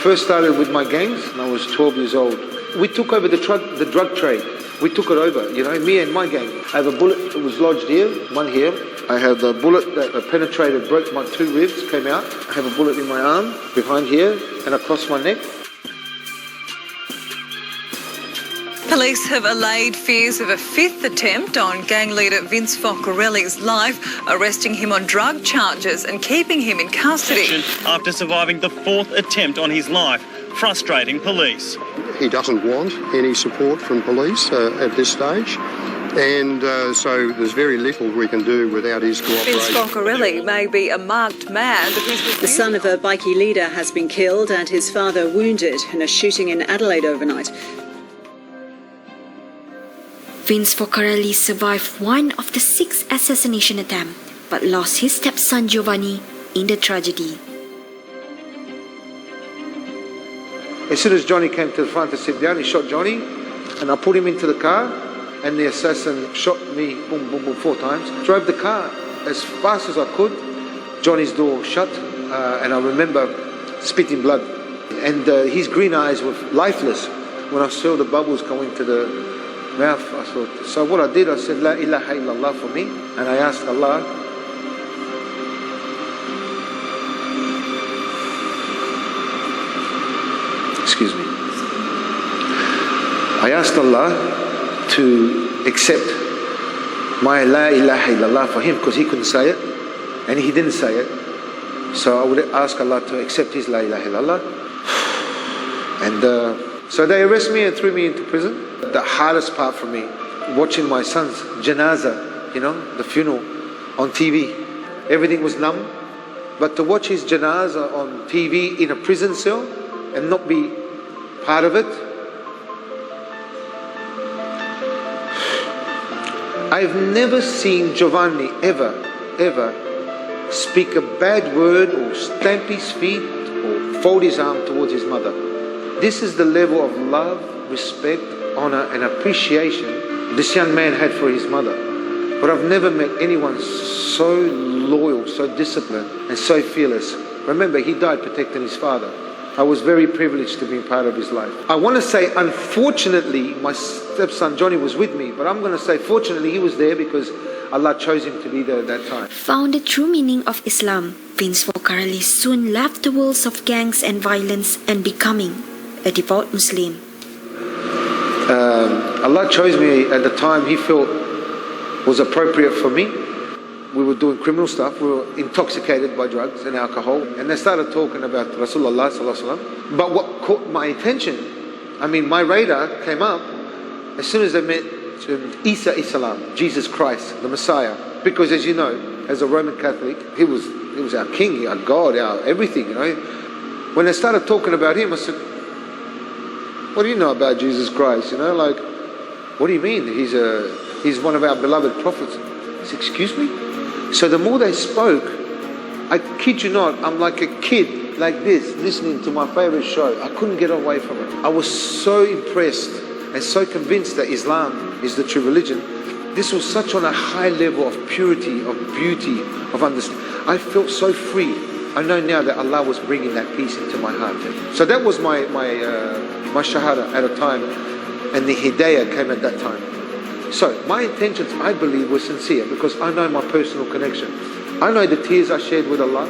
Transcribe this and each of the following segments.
first started with my gangs when I was 12 years old. We took over the drug trade. We took it over, you know, me and my gang. I have a bullet that was lodged here, one here. I have a bullet that penetrated, broke my 2 ribs, came out. I have a bullet in my arm, behind here, and across my neck. Police have allayed fears of a 5th attempt on gang leader Vince Focarelli's life, arresting him on drug charges and keeping him in custody. After surviving the 4th attempt on his life, frustrating police. He doesn't want any support from police at this stage, and so there's very little we can do without his cooperation. Vince Focarelli may be a marked man, but he's... The son of a Bagi leader has been killed and his father wounded in a shooting in Adelaide overnight. Vince Focarelli survived one of the 6 assassination attempts, but lost his stepson Giovanni in the tragedy. As soon as Johnny came to the front to sit down, he shot Johnny, and I put him into the car, and the assassin shot me, boom, boom, boom, 4 times. Drove the car as fast as I could. Johnny's door shut, and I remember spitting blood. And his green eyes were lifeless. When I saw the bubbles going to the mouth, I thought, so what I did, I said, La ilaha illallah for me, and I asked Allah, excuse me, I asked Allah to accept my La ilaha illallah for him, because he couldn't say it, and he didn't say it, so I would ask Allah to accept his La ilaha illallah, and so they arrested me and threw me into prison. The hardest part for me, watching my son's janaza, you know, the funeral, on TV. Everything was numb. But to watch his janaza on TV in a prison cell and not be part of it, I've never seen Giovanni ever speak a bad word or stamp his feet or fold his arm towards his mother. This is the level of love, respect, honor and appreciation this young man had for his mother. But I've never met anyone so loyal, so disciplined and so fearless. Remember, he died protecting his father. I was very privileged to be part of his life. I want to say, unfortunately, my stepson Johnny was with me, but I'm going to say, fortunately, he was there because Allah chose him to be there at that time. Found the true meaning of Islam, Vince Focarelli soon left the worlds of gangs and violence and becoming a devout Muslim. Allah chose me at the time He felt was appropriate for me. We were doing criminal stuff. We were intoxicated by drugs and alcohol. And they started talking about Rasulullah sallallahu alaihi wasallam. But what caught my attention, I mean, my radar came up as soon as they met Isa Islam, Jesus Christ, the Messiah. Because as you know, as a Roman Catholic, He was our King, our God, our everything, you know. When they started talking about Him, I said, what do you know about Jesus Christ? You know, like, what do you mean? He's one of our beloved prophets. I said, excuse me? So the more they spoke, I kid you not, I'm like a kid like this, listening to my favorite show. I couldn't get away from it. I was so impressed and so convinced that Islam is the true religion. This was such on a high level of purity, of beauty, of understanding. I felt so free. I know now that Allah was bringing that peace into my heart. So that was my shahada at a time, and the hidayah came at that time. So my intentions, I believe, were sincere because I know my personal connection. I know the tears I shared with Allah.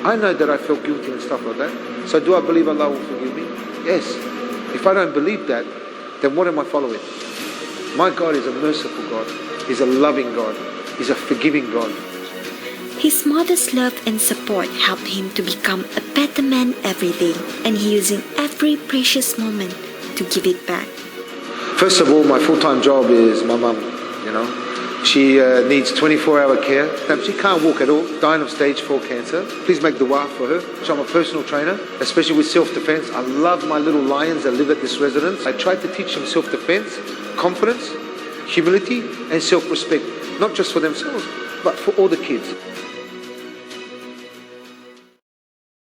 I know that I felt guilty and stuff like that. So do I believe Allah will forgive me? Yes. If I don't believe that, then what am I following? My God is a merciful God. He's a loving God. He's a forgiving God. His mother's love and support helped him to become a better man every day, and he using every precious moment to give it back. First of all, my full-time job is my mum, you know. She needs 24-hour care. She can't walk at all, dying of stage 4 cancer. Please make dua for her. So I'm a personal trainer, especially with self-defense. I love my little lions that live at this residence. I try to teach them self-defense, confidence, humility, and self-respect, not just for themselves, but for all the kids.